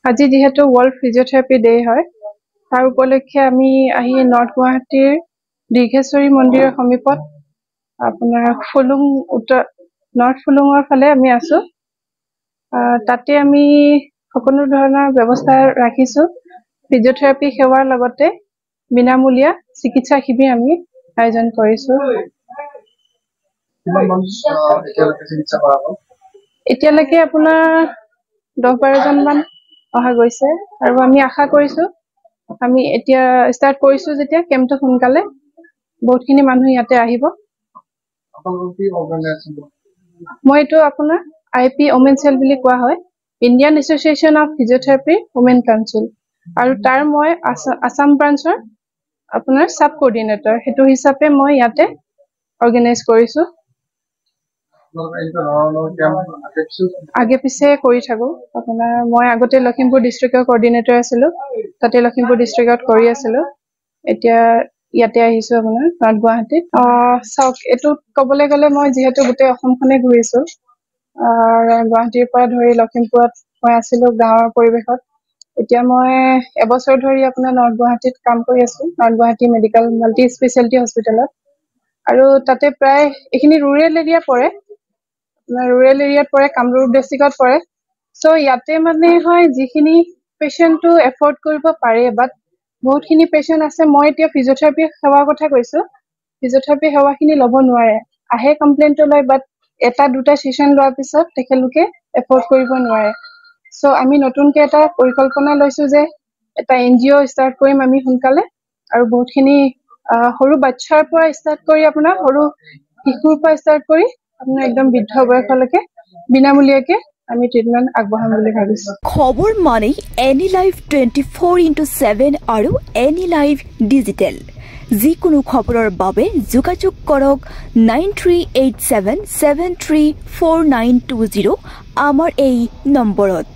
আজি যেহেতু world physiotherapy day হয় তাৰ উপলক্ষে আমি আহি নৰ্থ গুৱাহাটীৰ দীৰ্ঘেশ্বৰী মন্দিৰৰ সমীপত আপোনাৰ ফুলুং নৰ্থ ফুলুঙৰ ফালে আমি আছো তাতে আমি সকলো ধৰণৰ ব্যৱস্থা ৰাখিছো ফিজিওথেৰাপি সেৱাৰ লগতে বিনামূলীয়া চিকিৎসা শিবিৰ আমি আয়োজন কৰিছো এতিয়ালৈকে আপোনাৰ 10-12 জন মান অহা গৈছে আৰু আমি আশা কৰিছো আমি এতিয়া স্টাৰ্ট কৰিছো যেতিয়া কেম্পটো সোনকালে বহুতখিনি মানুহ ইয়াতে আহিব মই এইটো আপোনাৰ আইপি ওমেন সেল বুলি কোৱা হয় Indian association of physiotherapy women council আৰু তাৰ মই আসাম ব্ৰাঞ্চৰ আপোনাৰ সাব কোঅৰ্ডিনেটৰ হেতু হিচাপে মই ইয়াতে অৰ্গানাইজ কৰিছো আগে পিছে কৰি থাকো আপোনাৰ মই আগতে লখিমপুৰ ডিস্ট্ৰিক্টৰ কোঅৰ্ডিনেটৰ আছিলো তাতে লখিমপুৰ ডিস্ট্ৰিক্টত কৰি আছিলো এতিয়া ইয়াতে আহিছো আপোনাৰ নৰ্থ গুৱাহাটীত চাওক এটো কবলৈ গলে মই যেহেতু গোটেই অসমখনে ঘূৰিছো গুৱাহাটীৰ পৰা ধৰি লখিমপুৰত মই আছিলো গাঁৱৰ পৰিৱেশত এতিয়া মই এবছৰ ধৰি আপোনাৰ নৰ্থ গুৱাহাটীত কাম কৰি আছো north Guwahati medical multi speciality হস্পিটেলত আৰু তাতে প্ৰায় এখিনি ৰুৰেল এৰিয়া পৰে ৰুৰেল এৰিয়াত পৰে কামৰূপ ডিস্ট্ৰিক্টত পৰে সো ইয়াতে মানে হয় যিখিনি পেশেন্টটো এফৰ্ড কৰিব পাৰে বাট বহুতখিনি পেশেন্ট আছে মই এতিয়া ফিজিওথেৰাপি সেৱাৰ কথা কৈছো ফিজিওথেৰাপি সেৱাখিনি ল'ব নোৱাৰে আহে কমপ্লেইনটো লয় বাট এটা দুটা সেশন লোৱাৰ পিছত তেখেলোকে এফৰ্ড কৰিব নোৱাৰে সো আমি নতুনকে এটা পৰিকল্পনা লৈছো যে এটা এনজিও স্টাৰ্ট কৰিম আমি সোনকালে আৰু বহুতখিনি সৰু বাচ্চাৰ পৰা স্টাৰ্ট কৰি আপোনাৰ সৰু শিশুৰ পৰা স্টাৰ্ট কৰি আপোনাৰ একদম বৃদ্ধ বয়সলৈকে বিনামূলীয়াকে আমি ট্ৰিটমেন্ট আগবঢ়াম বুলি ভাবিছো খবৰ মানে এনি লাইভ 24/7 আৰু এনি লাইভ ডিজিটেল যিকোনো খবৰৰ বাবে যোগাযোগ কৰক 9387734920 আমাৰ এই নম্বৰত